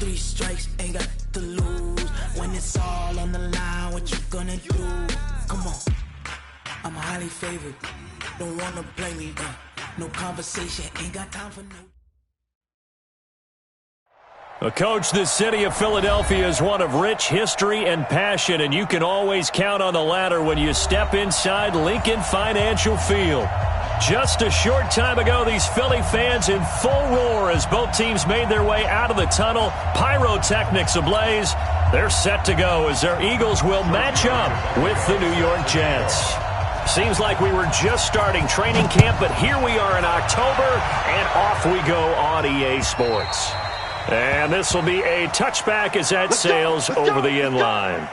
3 strikes, ain't got to lose. When it's all on the line, what you gonna do? Come on, I'm highly favored. Don't wanna play me, no conversation, ain't got time for no. Coach, the city of Philadelphia is one of rich history and passion, and you can always count on the ladder when you step inside Lincoln Financial Field. Just a short time ago, these Philly fans in full roar as both teams made their way out of the tunnel. Pyrotechnics ablaze. They're set to go as their Eagles will match up with the New York Jets. Seems like we were just starting training camp, but here we are in October, and off we go on EA Sports. And this will be a touchback as that sails over the end line.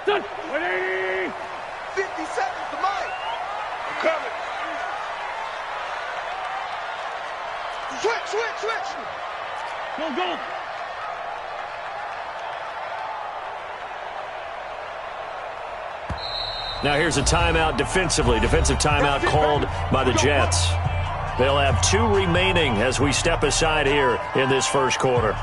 Done. 180. 50 seconds to Mike. I'm coming. Switch. Go. Now here's a timeout defensively. Defensive timeout called by the Jets. They'll have 2 remaining as we step aside here in this first quarter.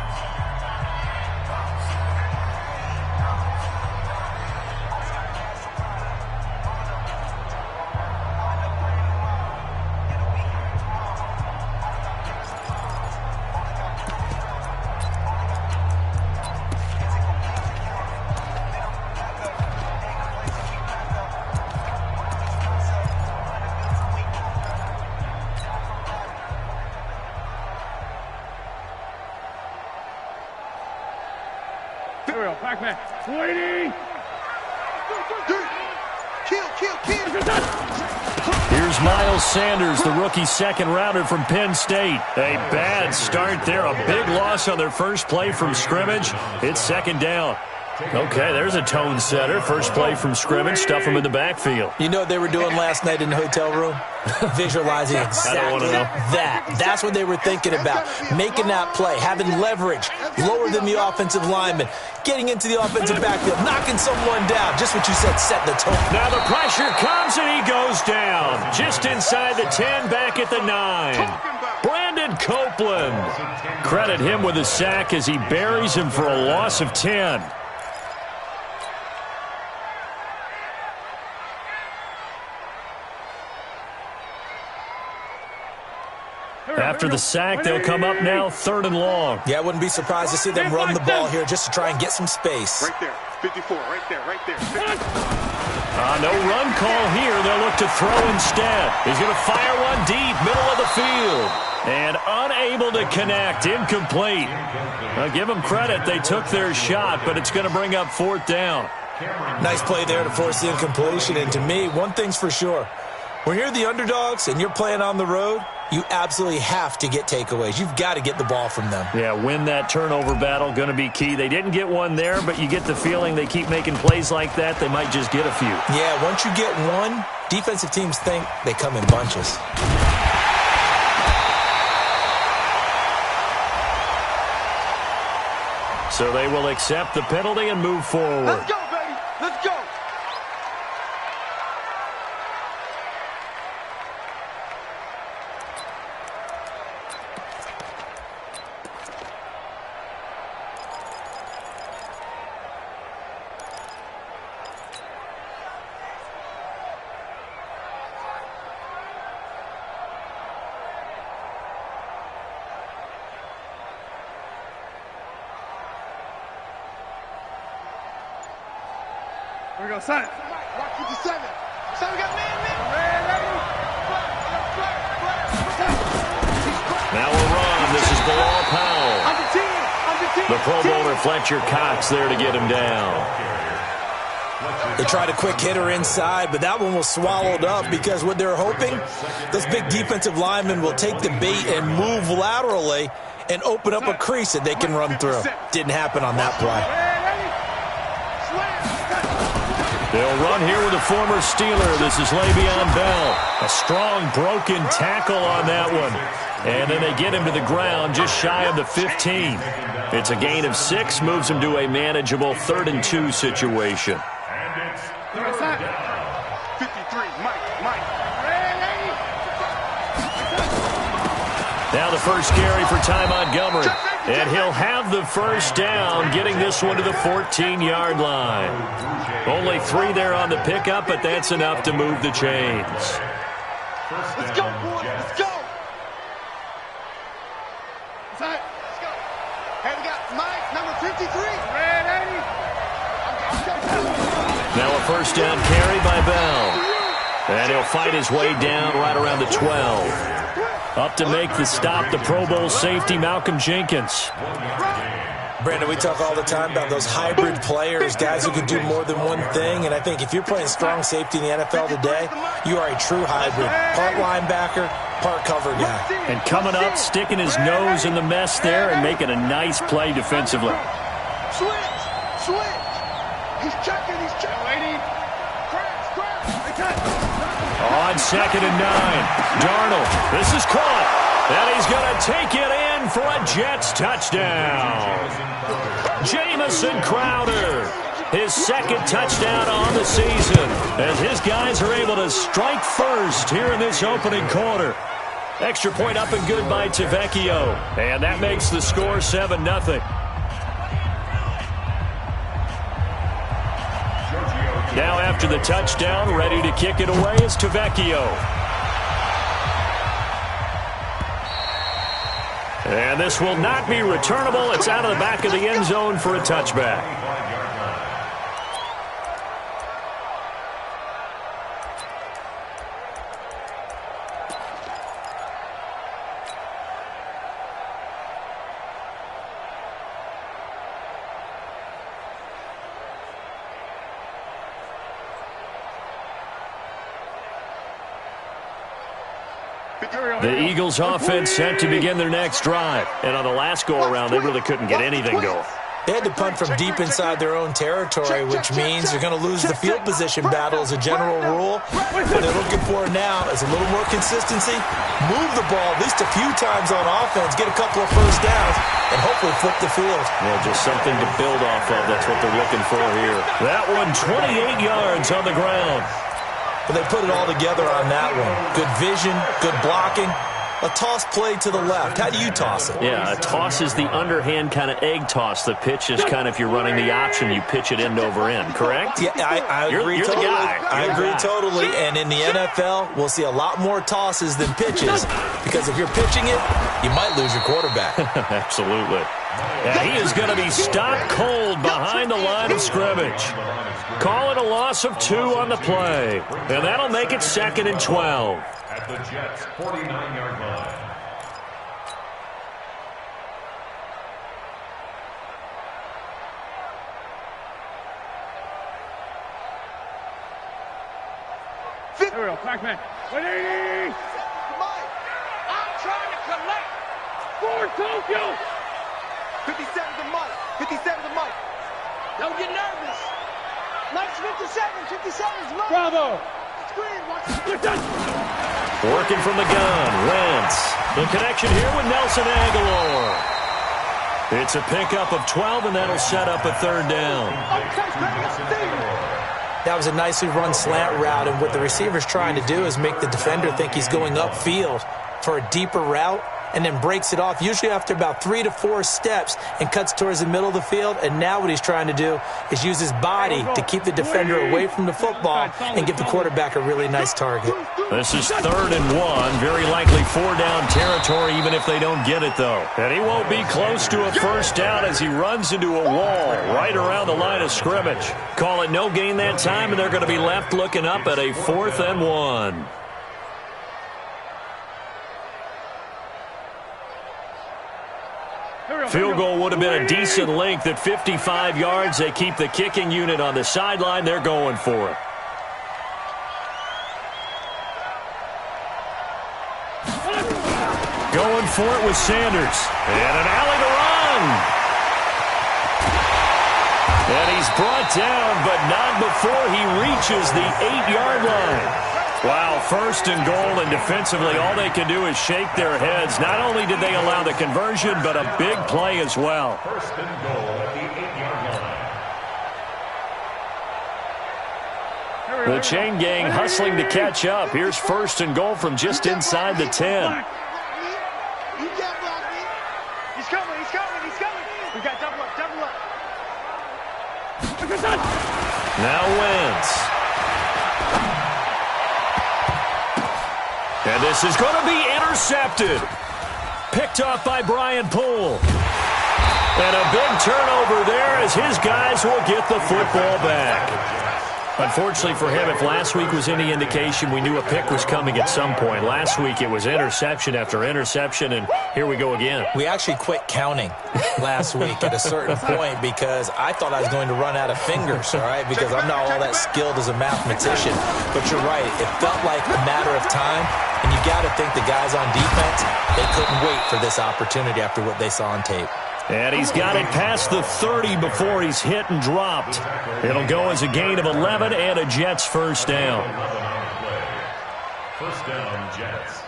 Pac-Man. 180. Kill. Here's Miles Sanders, the rookie second-rounder from Penn State. A bad start there. A big loss on their first play from scrimmage. It's second down. Okay, there's a tone setter. First play from scrimmage, stuff them in the backfield. You know what they were doing last night in the hotel room? Visualizing exactly that. That's what they were thinking about. Making that play, having leverage, lower than the offensive lineman, getting into the offensive backfield, knocking someone down. Just what you said, set the tone. Now the pressure comes and he goes down. Just inside the 10, back at the 9. Brandon Copeland. Credit him with a sack as he buries him for a loss of 10. After the sack, they'll come up now, 3rd and long. Yeah, I wouldn't be surprised to see them run the ball here just to try and get some space. Right there. 54. Right there. No run call here. They'll look to throw instead. He's going to fire one deep, middle of the field. And unable to connect, incomplete. Give them credit. They took their shot, but it's going to bring up 4th down. Nice play there to force the incompletion. And to me, one thing's for sure. When you're the underdogs and you're playing on the road, you absolutely have to get takeaways. You've got to get the ball from them. Yeah, win that turnover battle, going to be key. They didn't get one there, but you get the feeling they keep making plays like that, they might just get a few. Yeah, once you get one, defensive teams think they come in bunches. So they will accept the penalty and move forward. Let's go, baby. Let's go. Here we go, Sonic. Rock 57. So we got man. Now we'll run. This is Bilal Powell. On the team. The Pro Bowler Fletcher Cox there to get him down. They tried a quick hitter inside, but that one was swallowed up because what they're hoping, those big defensive linemen will take the bait and move laterally and open up a crease that they can run through. Didn't happen on that play. They'll run here with a former Steeler. This is Le'Veon Bell. A strong broken tackle on that one. And then they get him to the ground just shy of the 15. It's a gain of 6, moves him to a manageable 3rd and 2 situation. 53, Mike. Now the first carry for Ty Montgomery. And he'll have the first down, getting this one to the 14-yard line. Only 3 there on the pickup, but that's enough to move the chains. Let's go, boys. Let's go. Let's go. Hey, we got Mike, number 53. Now a first down carry by Bell. And he'll fight his way down right around the 12. Up to make the stop, the Pro Bowl safety, Malcolm Jenkins. Brandon, we talk all the time about those hybrid players, guys who can do more than one thing. And I think if you're playing strong safety in the NFL today, you are a true hybrid. Part linebacker, part cover guy. And coming up, sticking his nose in the mess there and making a nice play defensively. Switch. He's checking. Waiting. On 2nd and 9, Darnold. This is caught. And he's going to take it in for a Jets touchdown. Jamison Crowder, his 2nd touchdown on the season, as his guys are able to strike first here in this opening quarter. Extra point up and good by Tavecchio. And that makes the score 7-0. Now after the touchdown, ready to kick it away is Tavecchio. And this will not be returnable. It's out of the back of the end zone for a touchback. The Eagles offense set to begin their next drive. And on the last go-around, they really couldn't get anything going. They had to punt from deep inside their own territory, which means they're going to lose the field position battle as a general rule. What they're looking for now is a little more consistency, move the ball at least a few times on offense, get a couple of first downs, and hopefully flip the field. Yeah, just something to build off of. That's what they're looking for here. That one, 28 yards on the ground. But they put it all together on that one. Good vision, good blocking. A toss play to the left. How do you toss it? Yeah, a toss is the underhand kind of egg toss. The pitch is kind of, if you're running the option, you pitch it end over end, correct? Yeah, I agree you're totally. The guy. I agree totally. And in the NFL, we'll see a lot more tosses than pitches because if you're pitching it, you might lose your quarterback. Absolutely. Yeah, he is going to be stopped cold behind the line of scrimmage. Call it a loss of 2 on the play. And that'll make it 2nd and 12. At the Jets' 49-yard line. There we go, Pac-Man. 180! Mike, I'm trying to collect. For Tokyo! 57 to Mike. 57 to Mike. Don't get nervous. Mike's 57. 57 is Mike. Bravo! Screen, watch it. You're done! Working from the gun, Wentz. The connection here with Nelson Aguilar. It's a pickup of 12, and that'll set up a 3rd down. That was a nicely run slant route, and what the receiver's trying to do is make the defender think he's going upfield for a deeper route, and then breaks it off, usually after about 3 to 4 steps, and cuts towards the middle of the field. And now what he's trying to do is use his body to keep the defender away from the football and give the quarterback a really nice target. This is 3rd and 1. Very likely 4-down territory, even if they don't get it, though. And he won't be close to a first down as he runs into a wall right around the line of scrimmage. Call it no gain that time, and they're going to be left looking up at a 4th and 1. Field goal would have been a decent length at 55 yards. They keep the kicking unit on the sideline. They're going for it. Going for it with Sanders. And an alley to run. And he's brought down, but not before he reaches the 8-yard line. Wow, first and goal, and defensively all they can do is shake their heads. Not only did they allow the conversion, but a big play as well. First and goal at the 8-yard line. The chain gang hustling to catch up. Here's first and goal from just inside the 10. He's coming. We got double up. Now Wentz. And this is going to be intercepted. Picked off by Brian Poole. And a big turnover there as his guys will get the football back. Unfortunately for him, if last week was any indication, we knew a pick was coming at some point. Last week it was interception after interception, and here we go again. We actually quit counting last week at a certain point because I thought I was going to run out of fingers, all right, because I'm not all that skilled as a mathematician. But you're right. It felt like a matter of time, and you got to think the guys on defense, they couldn't wait for this opportunity after what they saw on tape. And he's got it past the 30 before he's hit and dropped. It'll go as a gain of 11 and a Jets first down. First down, Jets.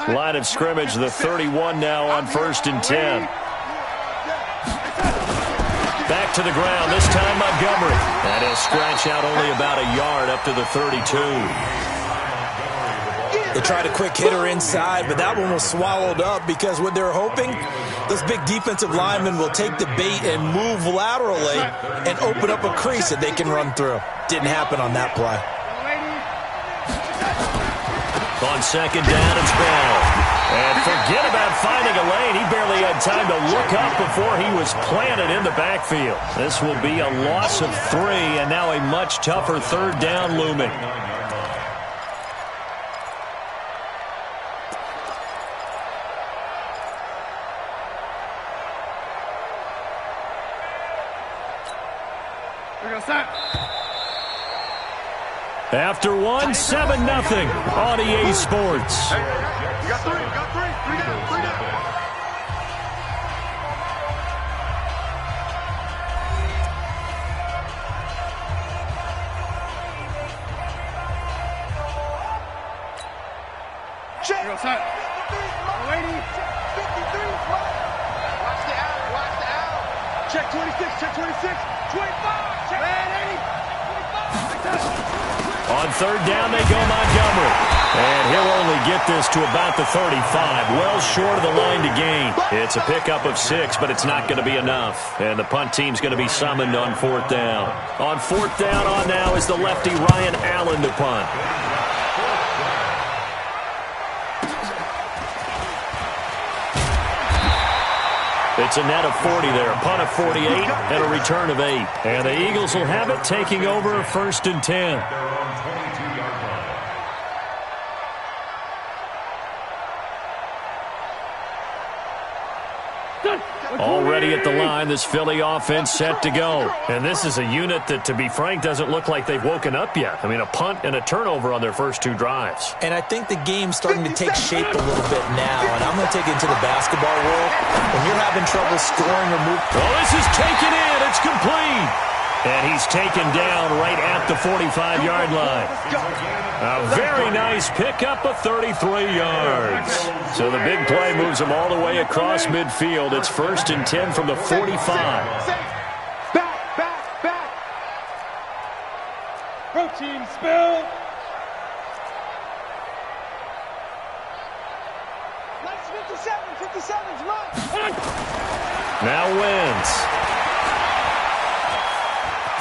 Line of scrimmage, the 31 now on first and 10. Back to the ground, this time Montgomery. And he'll scratch out only about a yard up to the 32. They tried a quick hitter inside, but that one was swallowed up because what they're hoping, this big defensive lineman will take the bait and move laterally and open up a crease that they can run through. Didn't happen on that play. On second down, it's Bell. And forget about finding a lane. He barely had time to look up before he was planted in the backfield. This will be a loss of 3, and now a much tougher third down looming. After one, 7-0 on EA Sports. You got three. Three down. Check. Watch the out. Check 26. 25. Check. 25. On third down, they go Montgomery. And he'll only get this to about the 35, well short of the line to gain. It's a pickup of 6, but it's not going to be enough. And the punt team's going to be summoned on fourth down. On fourth down on now is the lefty Ryan Allen to punt. It's a net of 40 there, a punt of 48, and a return of 8. And the Eagles will have it, taking over first and 10. Already at the line, this Philly offense set to go. And this is a unit that, to be frank, doesn't look like they've woken up yet. I mean, a punt and a turnover on their first 2 drives. And I think the game's starting to take shape a little bit now. And I'm going to take it into the basketball world. When you're having trouble scoring or moving. Oh, this is taken in. It's complete. And he's taken down right at the 45-yard line. A very nice pickup of 33 yards. So the big play moves him all the way across midfield. It's first and 10 from the 45. Back. Protein spill. Nice 57's run. Now Wentz.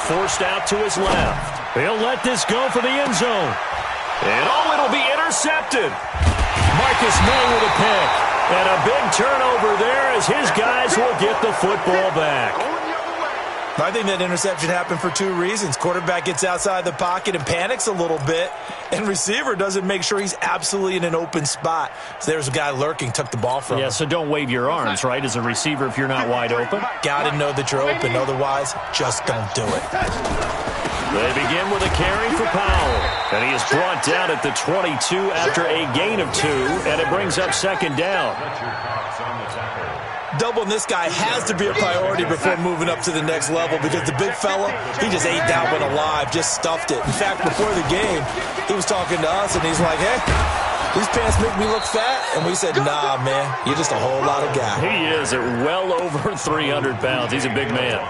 Forced out to his left. He'll let this go for the end zone. And it'll be intercepted. Marcus May with a pick. And a big turnover there as his guys will get the football back. I think that interception happened for two reasons. Quarterback gets outside the pocket and panics a little bit, and receiver doesn't make sure he's absolutely in an open spot. So there's a guy lurking, took the ball from him. Yeah, so don't wave your arms, right, as a receiver if you're not wide open. Got to know that you're open. Otherwise, just don't do it. They begin with a carry for Powell. And he is brought down at the 22 after a gain of 2, and it brings up second down. Doubling this guy has to be a priority before moving up to the next level because the big fella, he just ate that one alive, just stuffed it. In fact, before the game, he was talking to us, and he's like, hey, these pants make me look fat. And we said, nah, man, you're just a whole lot of guy. He is at well over 300 pounds. He's a big man.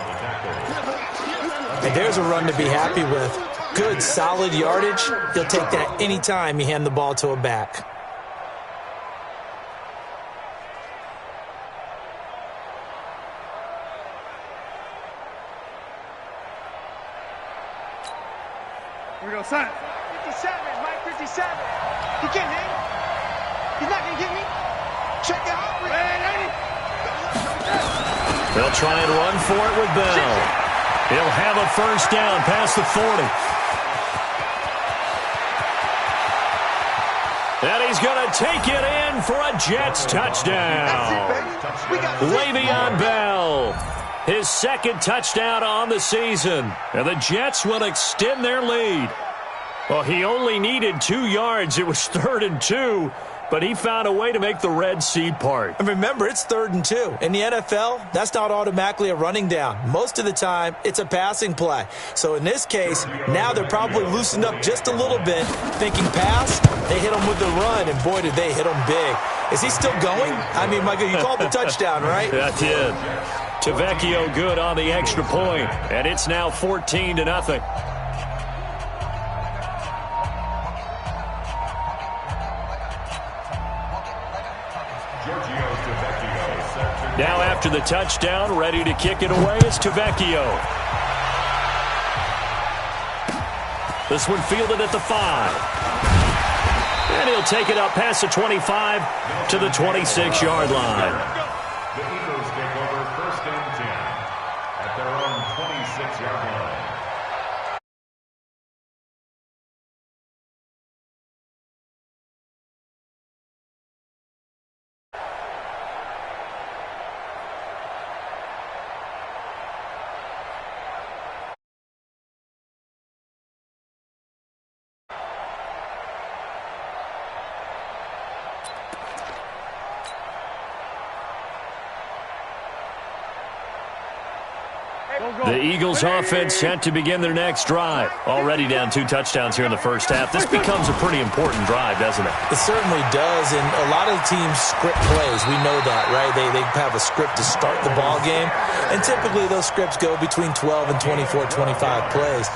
And there's a run to be happy with. Good, solid yardage. He'll take that any time you hand the ball to a back. Here we go, son. 57, Mike, 57. He can't hang. He's not going to get me. Check it out. They'll try and run for it with Bell. He'll have a first down past the 40. And he's going to take it in for a Jets touchdown. Le'Veon Bell, his second touchdown on the season. And the Jets will extend their lead. Well, he only needed 2 yards. It was 3rd and 2. But he found a way to make the Red Sea part. And remember, it's 3rd and 2. In the NFL, that's not automatically a running down. Most of the time, it's a passing play. So in this case, now they're probably loosened up just a little bit, thinking pass. They hit him with the run, and boy, did they hit him big. Is he still going? I mean, Michael, you called the touchdown, right? That did. Tavecchio good on the extra point, and it's now 14-0. Now after the touchdown, ready to kick it away is Tavecchio. This one fielded at the 5. And he'll take it up past the 25 to the 26-yard line. The Eagles take over 1st and 10 at their own 26-yard line. The Eagles offense set to begin their next drive. Already down 2 touchdowns here in the first half. This becomes a pretty important drive, doesn't it? It certainly does, and a lot of the teams script plays. We know that, right? They have a script to start the ball game, and typically those scripts go between 12 and 24, 25 plays.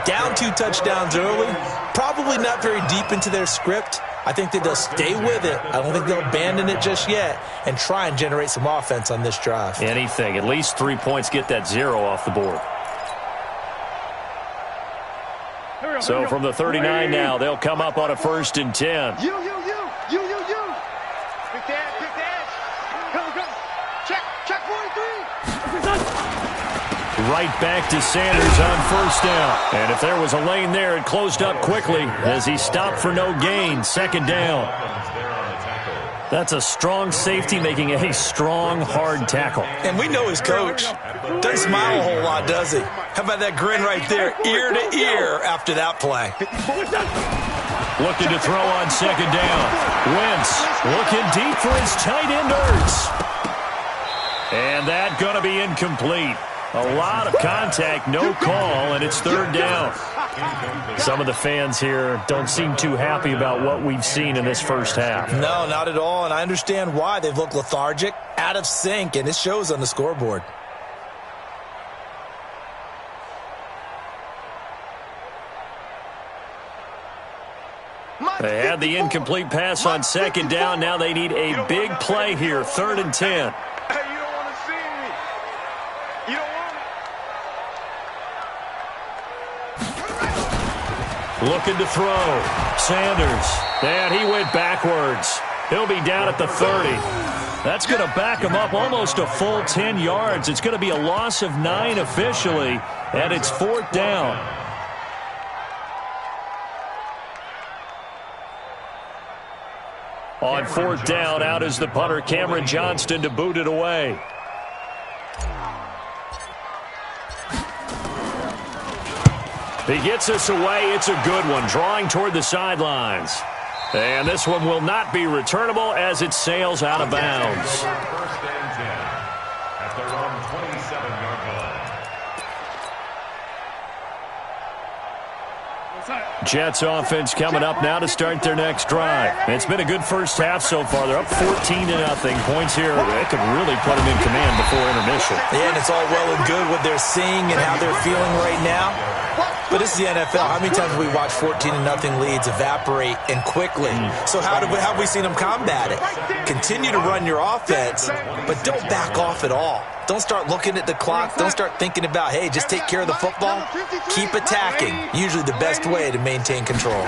Down 2 touchdowns early, probably not very deep into their script. I think that they'll stay with it. I don't think they'll abandon it just yet and try and generate some offense on this drive. Anything. At least 3 points, get that 0 off the board. So from the 39 now, they'll come up on a 1st and 10. You. Pick the edge. Go. Check 43. Right back to Sanders on 1st down. And if there was a lane there, it closed up quickly as he stopped for no gain. 2nd down. That's a strong safety making a strong, hard tackle. And we know his coach doesn't smile a whole lot, does he? How about that grin right there, ear to ear after that play? Looking to throw on 2nd down. Wentz looking deep for his tight end Ertz. And that going to be incomplete. A lot of contact, no call, and it's 3rd down. Some of the fans here don't seem too happy about what we've seen in this first half. No, not at all, and I understand why. They've looked lethargic, out of sync, and it shows on the scoreboard. They had the incomplete pass on 2nd down. Now they need a big play here, 3rd and 10. Looking to throw. Sanders. And he went backwards. He'll be down at the 30. That's going to back them up almost a full 10 yards. It's going to be a loss of 9 officially, and it's 4th down. On 4th down, out is the punter, Cameron Johnston, to boot it away. He gets us away. It's a good one, drawing toward the sidelines. And this one will not be returnable as it sails out of bounds. First and 10 at their own 27-yard line. Jets offense coming up now to start their next drive. It's been a good first half so far. They're up 14-0. Points here. They could really put them in command before intermission. Yeah, and it's all well and good what they're seeing and how they're feeling right now. But this is the NFL. How many times have we watched 14-0 leads evaporate and quickly? So how have we seen them combat it? Continue to run your offense, but don't back off at all. Don't start looking at the clock. Don't start thinking about, hey, just take care of the football. Keep attacking. Usually the best way to maintain control.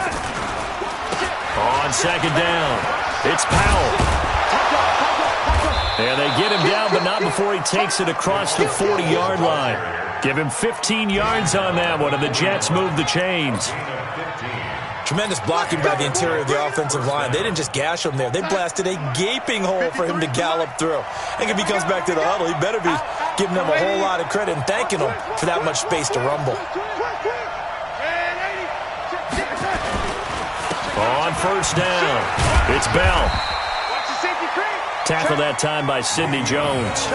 On 2nd down, it's Powell. And they get him down, but not before he takes it across the 40-yard line. Give him 15 yards on that one, and the Jets move the chains. Tremendous blocking by the interior of the offensive line. They didn't just gash him there. They blasted a gaping hole for him to gallop through. I think if he comes back to the huddle, he better be giving them a whole lot of credit and thanking them for that much space to rumble. On 1st down, it's Bell. Tackled that time by Sidney Jones.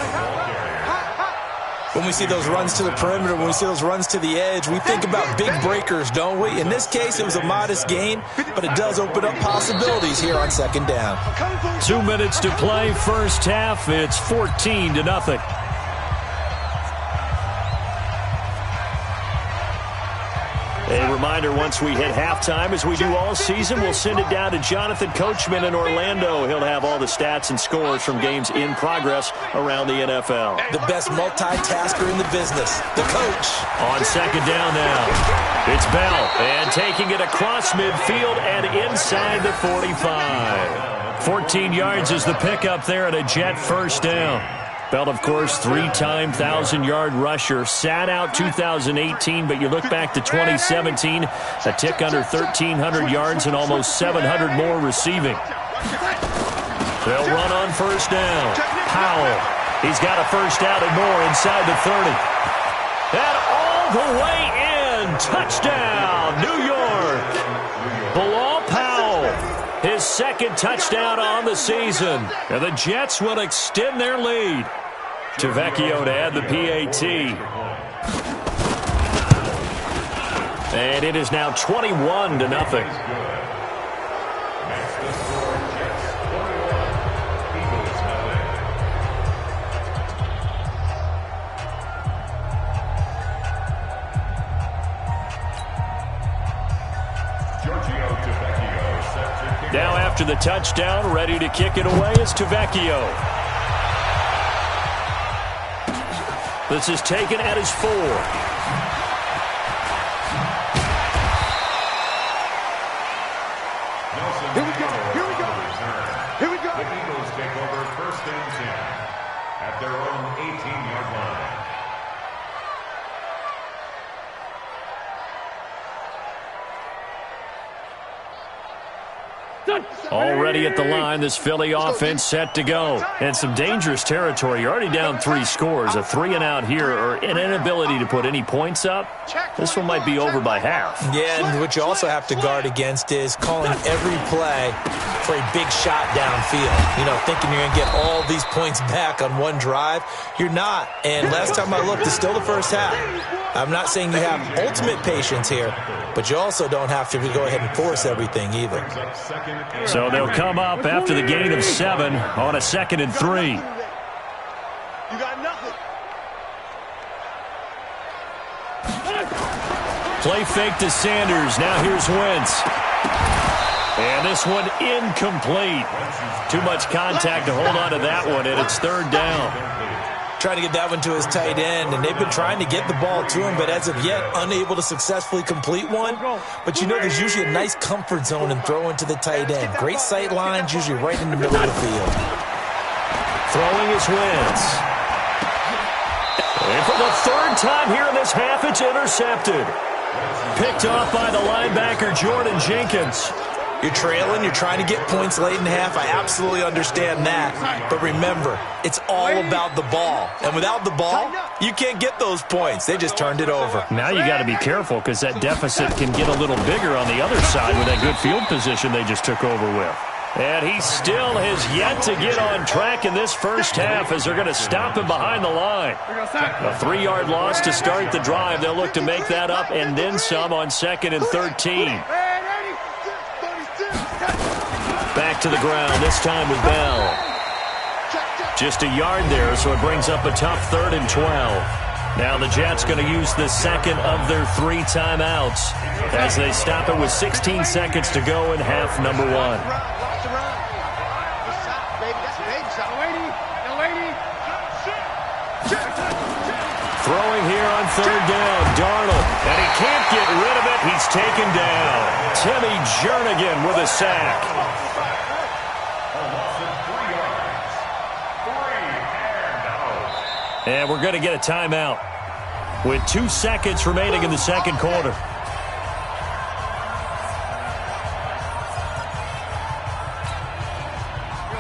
When we see those runs to the perimeter, when we see those runs to the edge, we think about big breakers, don't we? In this case, it was a modest gain, but it does open up possibilities here on 2nd down. 2 minutes to play, first half. It's 14-0. A reminder, once we hit halftime, as we do all season, we'll send it down to Jonathan Coachman in Orlando. He'll have all the stats and scores from games in progress around the NFL. The best multitasker in the business, the coach. On 2nd down now, it's Bell. And taking it across midfield and inside the 45. 14 yards is the pickup there at a Jet first down. Bell, of course, 3-time 1,000-yard rusher. Sat out 2018, but you look back to 2017, a tick under 1,300 yards and almost 700 more receiving. They'll run on 1st down. Powell, he's got a first down and more inside the 30. And all the way in. Touchdown, New York. Bilal Powell, his 2nd touchdown on the season. And the Jets will extend their lead. Tavecchio to add the PAT. And it is now 21-0. Now after the touchdown, ready to kick it away is Tavecchio. This is taken at his 4. Here we go. Here we go. Here we go. The Eagles take over 1st and 10 at their own 18-yard line. Already at the line, this Philly offense set to go. And some dangerous territory. You're already down 3 scores. A 3-and-out here, or an inability to put any points up. This one might be over by half. Yeah, and what you also have to guard against is calling every play for a big shot downfield. You know, thinking you're going to get all these points back on one drive. You're not. And last time I looked, it's still the first half. I'm not saying you have ultimate patience here, but you also don't have to go ahead and force everything either. So they'll come up after the gain of 7 on a 2nd and 3. You got nothing. Play fake to Sanders. Now here's Wentz. And this one incomplete. Too much contact to hold on to that one, and it's 3rd down. Trying to get that one to his tight end, and they've been trying to get the ball to him, but as of yet, unable to successfully complete one. But you know there's usually a nice comfort zone in throwing to the tight end. Great sight lines, usually right in the middle of the field. Throwing his Wentz. And for the third time here in this half, it's intercepted. Picked off by the linebacker, Jordan Jenkins. You're trailing, you're trying to get points late in the half. I absolutely understand that. But remember, it's all about the ball. And without the ball, you can't get those points. They just turned it over. Now you got to be careful because that deficit can get a little bigger on the other side with that good field position they just took over with. And he still has yet to get on track in this first half as they're going to stop him behind the line. A 3-yard loss to start the drive. They'll look to make that up and then some on 2nd and 13. Back to the ground, this time with Bell. Just a yard there, so it brings up a tough 3rd and 12. Now the Jets going to use the second of their 3 timeouts as they stop it with 16 seconds to go in half number 1. Throwing here on 3rd down, Darnold, and he can't get rid of it. He's taken down. Timmy Jernigan with a sack. And we're going to get a timeout with 2 seconds remaining in the second quarter.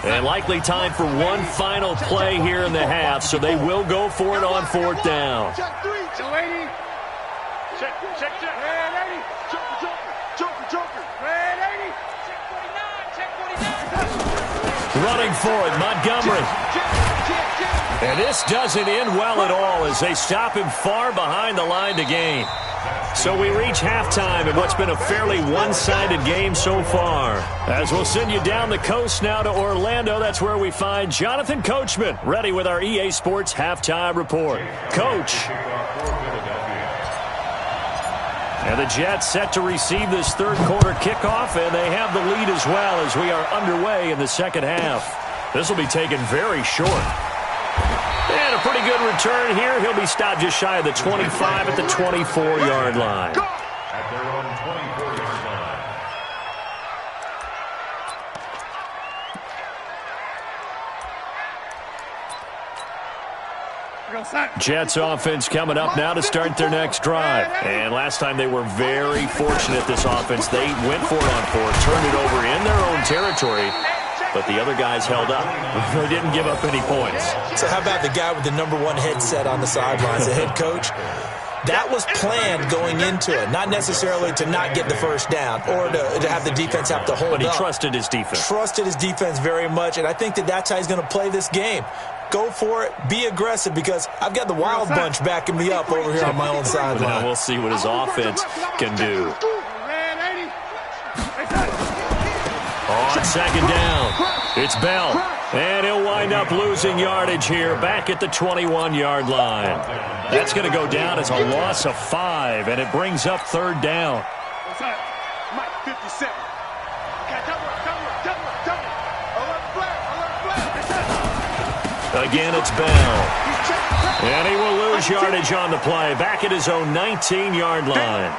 And likely time for one final play here in the half, so they will go for it on 4th down. Running for it, Montgomery. And this doesn't end well at all as they stop him far behind the line to gain. So we reach halftime in what's been a fairly one-sided game so far. As we'll send you down the coast now to Orlando, that's where we find Jonathan Coachman ready with our EA Sports Halftime Report. Coach. And the Jets set to receive this third quarter kickoff, and they have the lead as well as we are underway in the second half. This will be taken very short. And a pretty good return here. He'll be stopped just shy of the 25 at the 24-yard line. At their own 24-yard line. Jets offense coming up now to start their next drive. And last time they were very fortunate, this offense. They went for it on 4th, turned it over in their own territory. But the other guys held up. They didn't give up any points. So how about the guy with the number 1 headset on the sidelines, the head coach? That was planned going into it, not necessarily to not get the first down or to have the defense have to hold up. But he trusted his defense. Trusted his defense very much, and I think that's how he's going to play this game. Go for it. Be aggressive because I've got the wild bunch backing me up over here on my own sideline. We'll see what his offense can do. On 2nd down, it's Bell. And he'll wind up losing yardage here back at the 21-yard line. That's going to go down as a loss of 5, and it brings up 3rd down. Mike, 57. Again, it's Bell. And he will lose yardage on the play back at his own 19-yard line.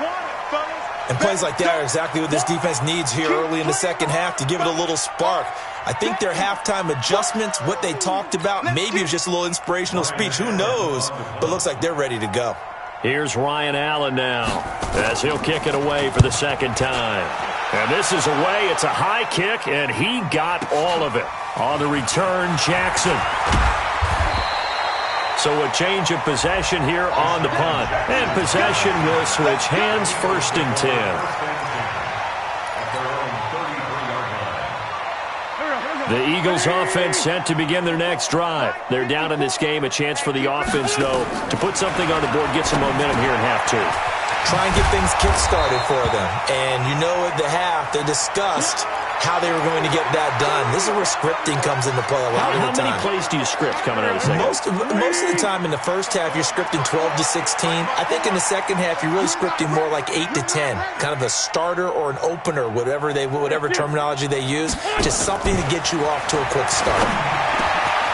And plays like that are exactly what this defense needs here early in the second half to give it a little spark. I think their halftime adjustments, what they talked about, maybe it was just a little inspirational speech. Who knows? But looks like they're ready to go. Here's Ryan Allen now as he'll kick it away for the second time. And this is away. It's a high kick, and he got all of it. On the return, Jackson. So a change of possession here on the punt. And possession will switch hands, 1st and 10. The Eagles offense set to begin their next drive. They're down in this game. A chance for the offense, though, to put something on the board, get some momentum here in half 2. Try and get things kick-started for them. And you know at the half, they discussed how they were going to get that done. This is where scripting comes into play a lot of the time. How many plays do you script coming out of the second? Most of the time in the first half, you're scripting 12 to 16. I think in the second half, you're really scripting more like 8 to 10. Kind of a starter or an opener, whatever terminology they use. Just something to get you off to a quick start.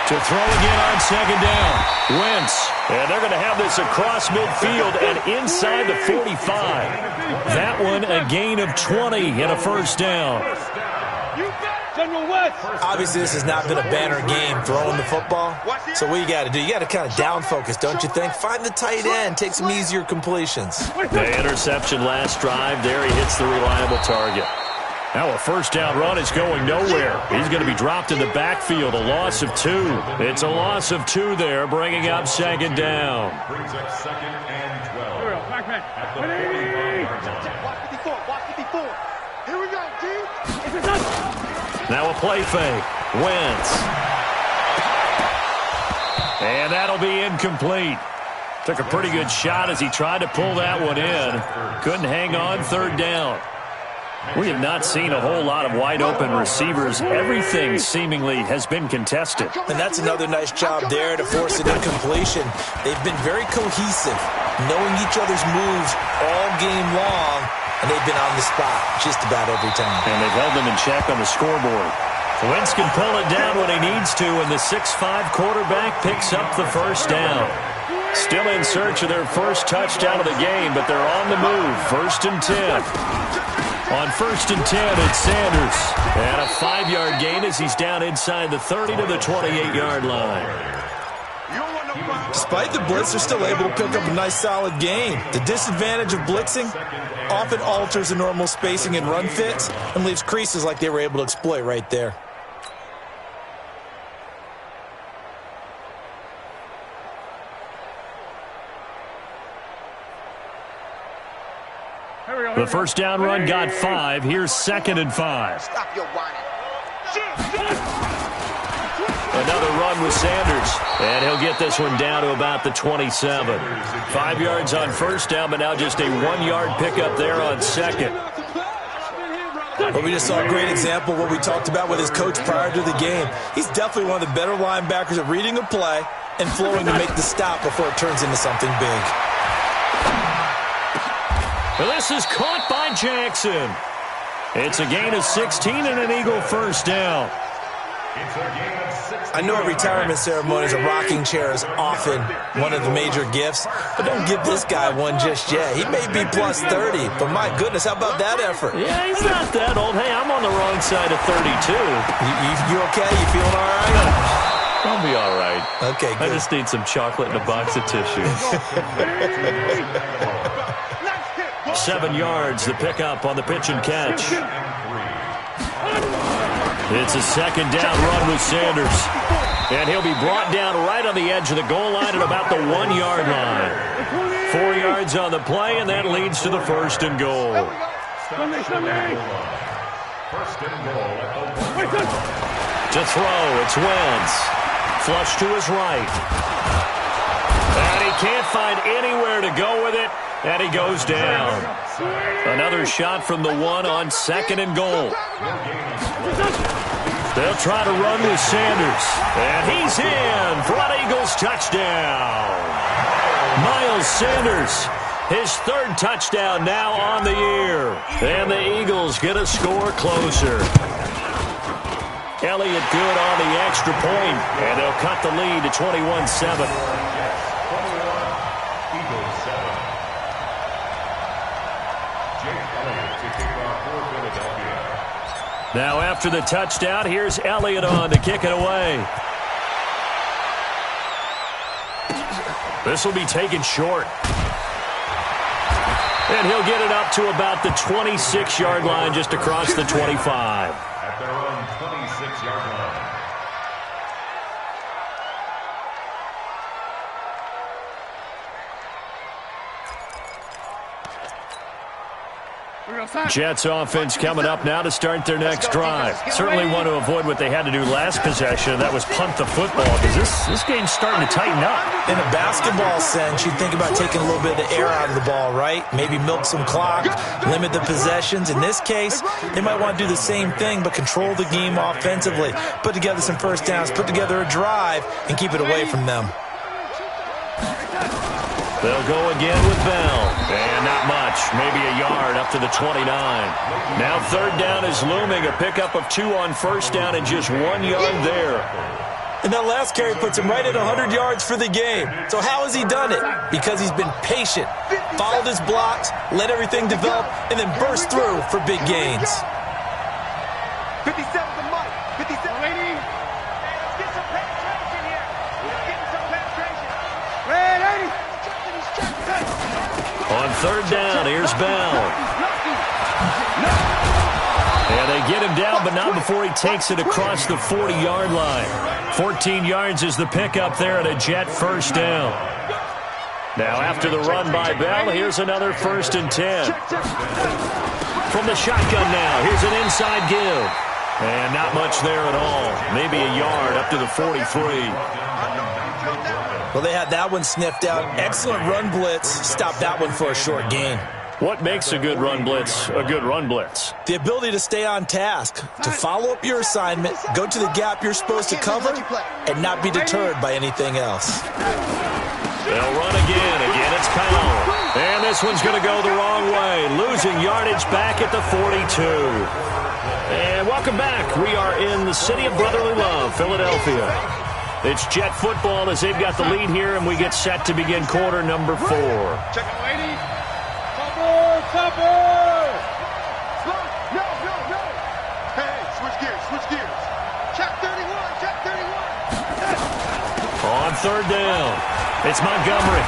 To throw again on 2nd down. Wentz. And they're going to have this across midfield and inside the 45. That one a gain of 20 and a 1st down. You got it. Obviously, this has not been a banner game throwing the football. So what you got to do, you got to kind of down focus, don't you think? Find the tight end, take some easier completions. The interception last drive. There he hits the reliable target. Now a first down run is going nowhere. He's going to be dropped in the backfield, a loss of 2. It's a loss of 2 there, bringing up second down. Brings up second and 12. Here we go, back man. At the 45-yard line. Watch 54, watch 54. Here we go, D. Now a play fake. Wentz. And that'll be incomplete. Took a pretty good shot as he tried to pull that one in. Couldn't hang on, third down. We have not seen a whole lot of wide-open receivers. Everything seemingly has been contested. And that's another nice job there to force an incompletion. They've been very cohesive, knowing each other's moves all game long, and they've been on the spot just about every time. And they've held them in check on the scoreboard. Wentz can pull it down when he needs to, and the 6'5" quarterback picks up the first down. Still in search of their first touchdown of the game, but they're on the move. 1st and 10. On 1st and 10, it's Sanders. And a 5-yard gain as he's down inside the 30 to the 28-yard line. Despite the blitz, they're still able to pick up a nice solid gain. The disadvantage of blitzing often alters the normal spacing and run fits and leaves creases like they were able to exploit right there. The first down run got 5. Here's 2nd and 5. Stop your whining. Another run with Sanders. And he'll get this one down to about the 27. 5 yards on first down, but now just a 1-yard pickup there on 2nd. But we just saw a great example of what we talked about with his coach prior to the game. He's definitely one of the better linebackers at reading a play and flowing to make the stop before it turns into something big. This is caught by Jackson. It's a gain of 16 and an Eagle first down. I know a retirement ceremony is a rocking chair is often one of the major gifts, but don't give this guy one just yet. He may be plus 30, but my goodness, how about that effort? Yeah, he's not that old. Hey, I'm on the wrong side of 32. You okay? You feeling all right? I'll be all right. Okay, good. I just need some chocolate and a box of tissue. 7 yards, the pickup on the pitch and catch. It's a second down run with Sanders. And he'll be brought down right on the edge of the goal line at about the 1-yard line. 4 yards on the play, and that leads to the 1st and goal. To throw, it's Wentz. Flush to his right. And he can't find anywhere to go with it. And he goes down. Another shot from the 1 on 2nd and goal. They'll try to run with Sanders. And he's in for an Eagles touchdown. Miles Sanders, his 3rd touchdown now on the year. And the Eagles get a score closer. Elliott good on the extra point. And they'll cut the lead to 21-7. Now after the touchdown, here's Elliott on to kick it away. This will be taken short. And he'll get it up to about the 26-yard line just across the 25. At their own 26-yard line. Jets offense coming up now to start their next drive. Certainly want to avoid what they had to do last possession. That was punt the football, because this game's starting to tighten up. In a basketball sense, you think about taking a little bit of the air out of the ball, right? Maybe milk some clock, limit the possessions. In this case, they might want to do the same thing, but control the game offensively. Put together some first downs, put together a drive, and keep it away from them. They'll go again with Bell. And not much. Maybe a yard up to the 29. Now 3rd down is looming. A pickup of 2 on first down and just 1 yard there. And that last carry puts him right at 100 yards for the game. So how has he done it? Because he's been patient, followed his blocks, let everything develop, and then burst through for big gains. 57 to Mike. third down. Here's Bell. And they get him down, but not before he takes it across the 40-yard line. 14 yards is the pickup there and a Jet first down. Now after the run by Bell, here's another 1st and 10. From the shotgun now, here's an inside give. And not much there at all. Maybe a yard up to the 43. Well, they had that one sniffed out. Excellent run blitz. Stopped that one for a short gain. What makes a good run blitz a good run blitz? The ability to stay on task, to follow up your assignment, go to the gap you're supposed to cover, and not be deterred by anything else. They'll run again. Again, it's Powell. And this one's going to go the wrong way. Losing yardage back at the 42. And welcome back. We are in the city of brotherly love, Philadelphia. It's Jet football as they've got the lead here, and we get set to begin quarter number 4. Check it, ladies. Topper! No. Hey, switch gears. Check 31. On third down, it's Montgomery.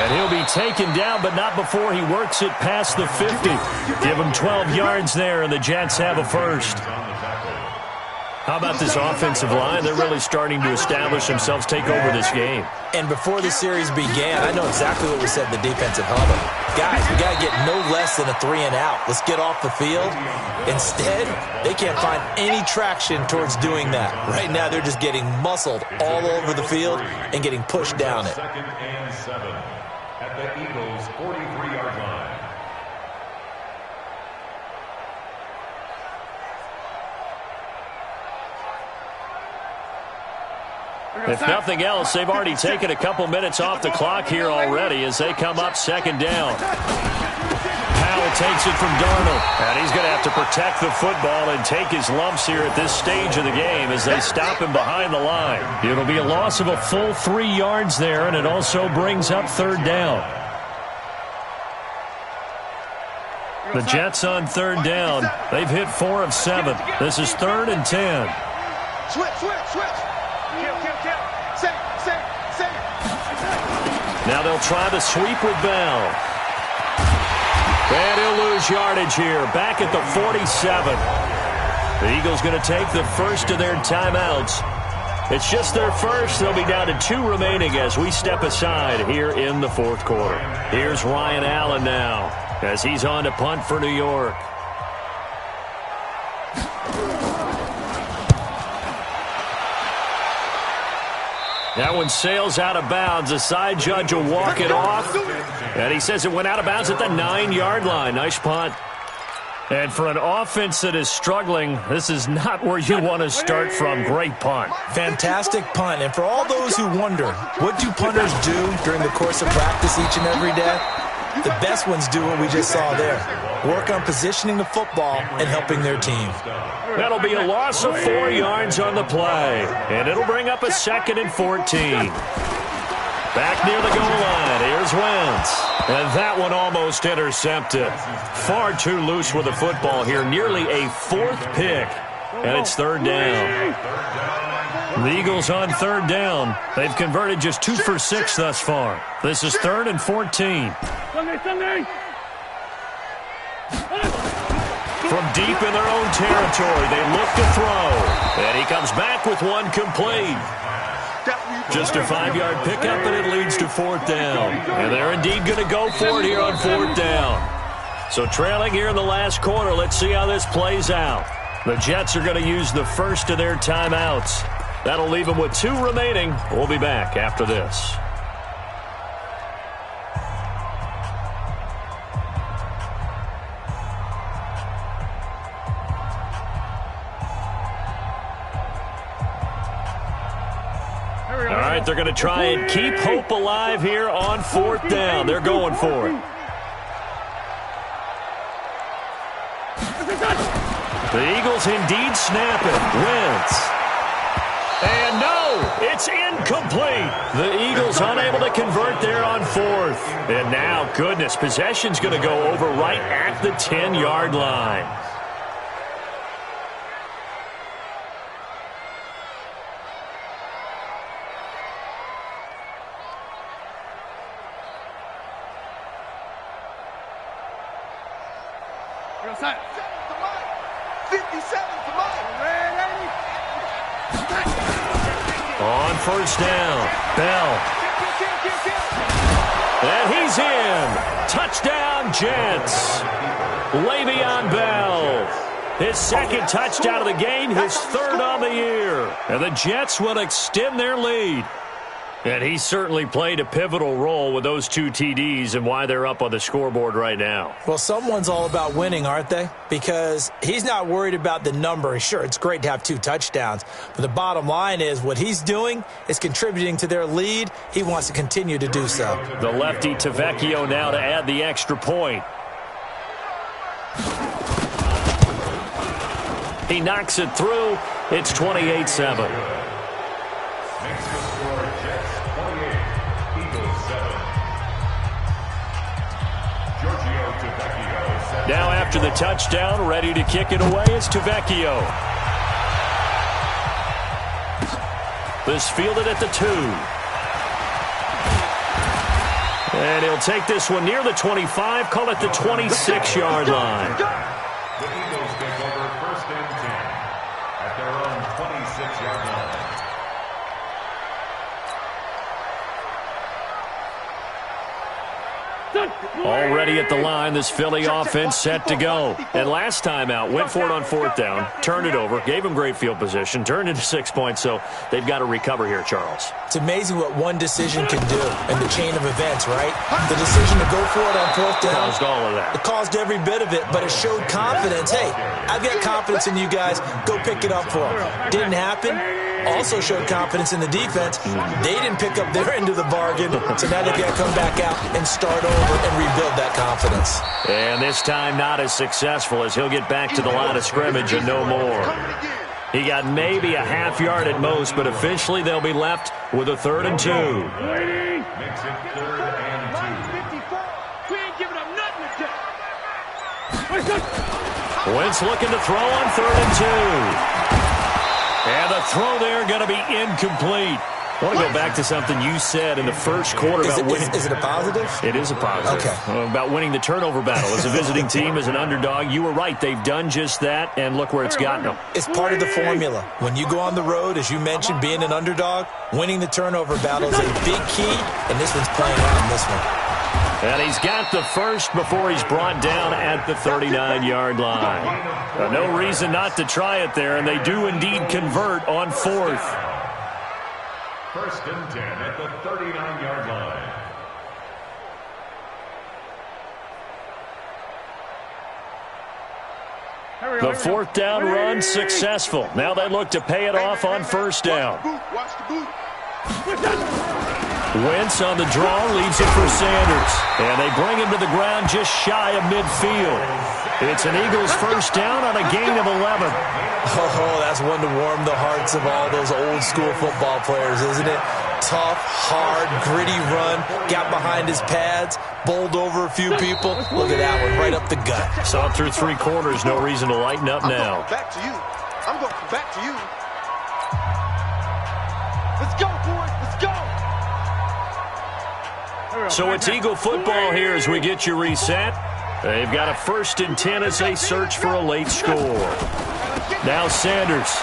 And he'll be taken down, but not before he works it past the 50. Give him 12 yards there, and the Jets have a first. How about this offensive line? They're really starting to establish themselves, take over this game. And before the series began, I know exactly what we said in the defensive huddle. Guys, we got to get no less than a 3-and-out. Let's get off the field. Instead, they can't find any traction towards doing that. Right now, they're just getting muscled all over the field and getting pushed down it. 2nd and 7 at the Eagles' 43-yard line. If nothing else, they've already taken a couple minutes off the clock here already as they come up 2nd down. Powell takes it from Darnold, and he's going to have to protect the football and take his lumps here at this stage of the game as they stop him behind the line. It'll be a loss of a full 3 yards there, and it also brings up 3rd down. The Jets on 3rd down. They've hit 4 of 7. This is 3rd and 10. Switch. Now they'll try the sweep with Bell. And he'll lose yardage here, back at the 47. The Eagles going to take the first of their timeouts. It's just their first. They'll be down to 2 remaining as we step aside here in the 4th quarter. Here's Ryan Allen now as he's on to punt for New York. That one sails out of bounds. The side judge will walk it off. And he says it went out of bounds at the 9-yard line. Nice punt. And for an offense that is struggling, this is not where you want to start from. Great punt. Fantastic punt. And for all those who wonder, what do punters do during the course of practice each and every day? The best ones do what we just saw there. Work on positioning the football and helping their team. That'll be a loss of 4 yards on the play. And it'll bring up a 2nd and 14. Back near the goal line. Here's Wentz. And that one almost intercepted. Far too loose with the football here. Nearly a 4th pick. And it's 3rd down. The Eagles on 3rd down. They've converted just 2 for 6 thus far. This is 3rd and 14. Sunday. From deep in their own territory, they look to throw. And he comes back with one complete. Just a 5-yard pickup, and it leads to 4th down. And they're indeed going to go for it here on 4th down. So trailing here in the last quarter, let's see how this plays out. The Jets are going to use the first of their timeouts. That'll leave them with 2 remaining. We'll be back after this. All right, they're going to try and keep hope alive here on 4th down. They're going for it. The Eagles indeed snap it. Wentz. And no, it's incomplete. The Eagles unable to convert there on 4th. And now, goodness, possession's going to go over right at the 10-yard line. 57 to Mike. 57 to Mike. On first down, Bell. And he's in. Touchdown, Jets. Le'Veon Bell. His second touchdown of the game, his third on the year. And the Jets will extend their lead. And he certainly played a pivotal role with those 2 TDs and why they're up on the scoreboard right now. Well, someone's all about winning, aren't they? Because he's not worried about the number. Sure, it's great to have 2 touchdowns. But the bottom line is what he's doing is contributing to their lead. He wants to continue to do so. The lefty Tavecchio now to add the extra point. He knocks it through. It's 28-7. Now after the touchdown, ready to kick it away is Tavecchio. This fielded at the 2. And he'll take this one near the 25, call it the 26-yard line. The Eagles take over first and 10 at their own 26-yard line. Already at the line, this Philly offense set to go. And last time out, went for it on fourth down, turned it over, gave him great field position, turned into 6 points, so they've got to recover here, Charles. It's amazing what one decision can do in the chain of events, right? The decision to go for it on fourth down. Caused all of that. It caused every bit of it, but it showed confidence. Hey, I've got confidence in you guys. Go pick it up for them. Didn't happen. Also showed confidence in the defense. They didn't pick up their end of the bargain, so now they've got to come back out and start over and rebuild that confidence. And this time not as successful as he'll get back to the line of scrimmage and no more. He got maybe a half yard at most, but officially they'll be left with a 3rd and 2. Makes it 3rd and 2. We ain't giving up nothing to Wentz looking to throw on 3rd and 2. And the throw there going to be incomplete. I want to go back to something you said in the first quarter about winning. Is it a positive? It is a positive. Okay. About winning the turnover battle. As a visiting team, as an underdog, you were right. They've done just that, and look where it's gotten them. It's part of the formula. When you go on the road, as you mentioned, being an underdog, winning the turnover battle is a big key, and this one's playing out in this one. And he's got the first before he's brought down at the 39-yard line. No reason not to try it there, and they do indeed convert on 4th. 1st and 10 at the 39-yard line. The 4th down run successful. Now they look to pay it off on 1st down. Watch the boot. Wentz on the draw, leaves it for Sanders. And they bring him to the ground just shy of midfield. It's an Eagles 1st down on a gain of 11. Oh, that's one to warm the hearts of all those old-school football players, isn't it? Tough, hard, gritty run, got behind his pads, bowled over a few people. Look at that one, right up the gut. Saw it through 3 quarters, no reason to lighten up now. Back to you. I'm going back to you. Let's go, boys. Let's go. So it's Eagle football here as we get you reset. They've got a 1st and 10 as they search for a late score. Now Sanders.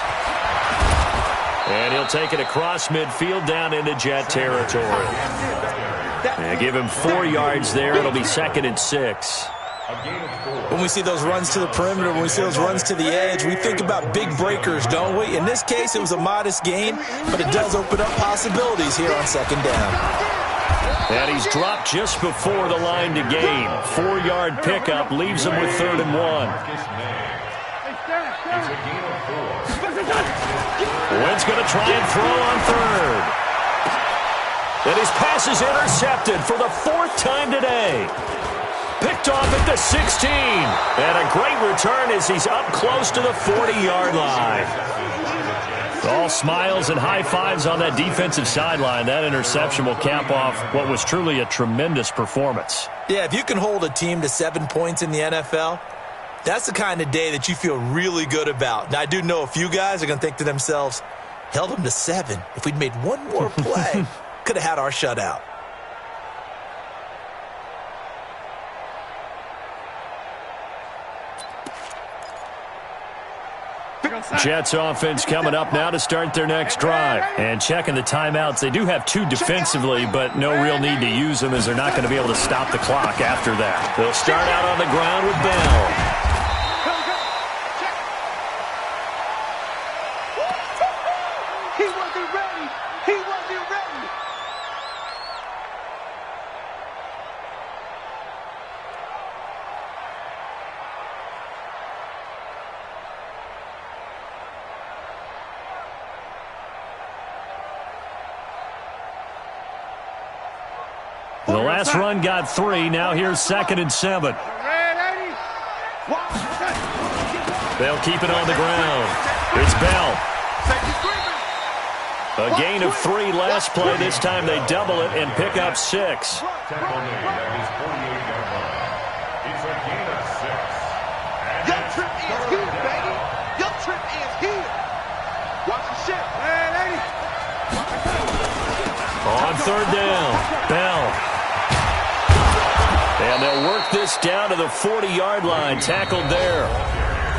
And he'll take it across midfield down into Jet territory. And give him 4 yards there. It'll be 2nd and 6. When we see those runs to the perimeter, when we see those runs to the edge, we think about big breakers, don't we? In this case, it was a modest gain, but it does open up possibilities here on 2nd down. And he's dropped just before the line to gain. 4-yard pickup leaves him with 3rd and 1. Wentz going to try and throw on 3rd. And his pass is intercepted for the 4th time today. Picked off at the 16. And a great return as he's up close to the 40-yard line. All smiles and high fives on that defensive sideline. That interception will cap off what was truly a tremendous performance. Yeah, if you can hold a team to 7 points in the NFL, that's the kind of day that you feel really good about. Now, I do know a few guys are going to think to themselves, held them to 7. If we'd made one more play, could have had our shutout. Jets offense coming up now to start their next drive. And checking the timeouts. They do have 2 defensively, but no real need to use them as they're not going to be able to stop the clock after that. They'll start out on the ground with Bell. The last run got 3. Now here's 2nd and 7. They'll keep it on the ground. It's Bell. A gain of 3 last play. This time they double it and pick up 6. It's a gain of 6. Your trip is here, baby. Your trip is here. Watch the shit. On 3rd down, Bell. And they'll work this down to the 40-yard line, tackled there.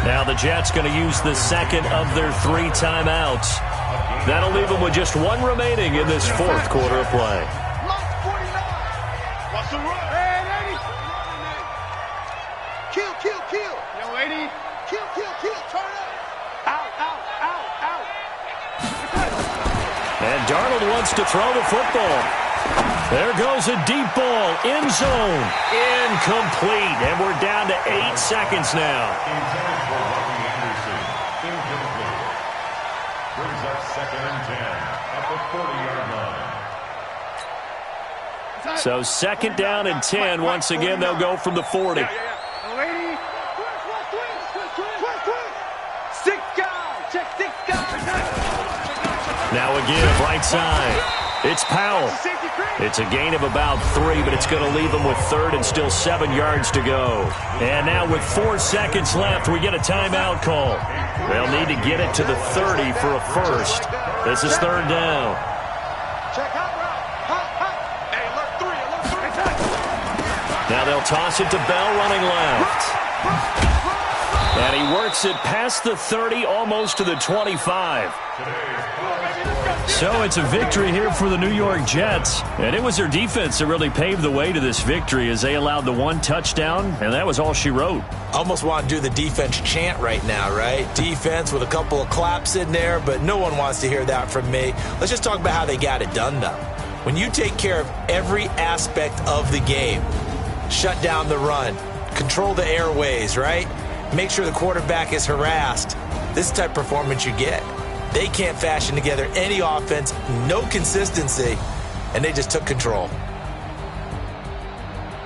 Now the Jets going to use the 2nd of their 3 timeouts. That'll leave them with just 1 remaining in this 4th quarter of play. Watch the run. Kill. Yo, 80. Kill. Turn up. Out. And Darnold wants to throw the football. There goes a deep ball, end zone, incomplete, and we're down to 8 seconds now. Intended for Robbie Anderson. Incomplete. Brings up 2nd and 10 at the 40-yard line. So 2nd down and 10. Once again, they'll go from the 40. Twist. 6 guys. Check 6 guys. Now again, right side. It's Powell. It's a gain of about 3, but it's going to leave them with 3rd and still 7 yards to go. And now with 4 seconds left, we get a timeout call. They'll need to get it to the 30 for a first. This is 3rd down. Now they'll toss it to Bell running left. And he works it past the 30, almost to the 25. So it's a victory here for the New York Jets. And it was their defense that really paved the way to this victory as they allowed the 1 touchdown, and that was all she wrote. Almost want to do the defense chant right now, right? Defense with a couple of claps in there, but no one wants to hear that from me. Let's just talk about how they got it done, though. When you take care of every aspect of the game, shut down the run, control the airways, right? Make sure the quarterback is harassed. This is the type of performance you get. They can't fashion together any offense, no consistency, and they just took control.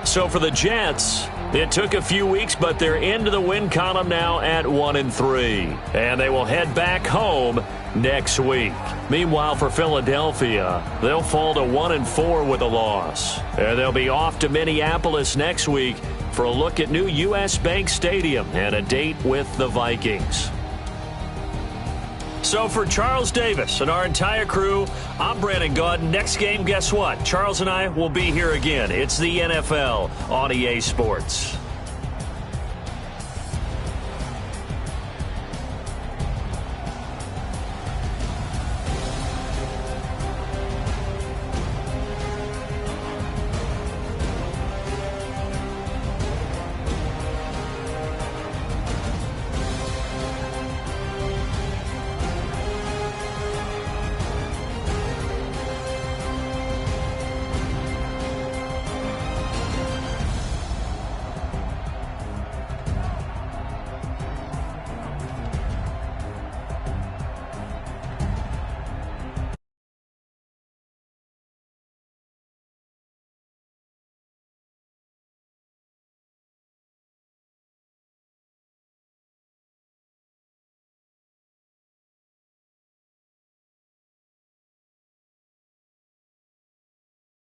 So for the Jets, it took a few weeks, but they're into the win column now at 1-3. And they will head back home next week. Meanwhile, for Philadelphia, they'll fall to 1-4 with a loss. And they'll be off to Minneapolis next week for a look at new U.S. Bank Stadium and a date with the Vikings. So for Charles Davis and our entire crew, I'm Brandon Gaudin. Next game, guess what? Charles and I will be here again. It's the NFL on EA Sports.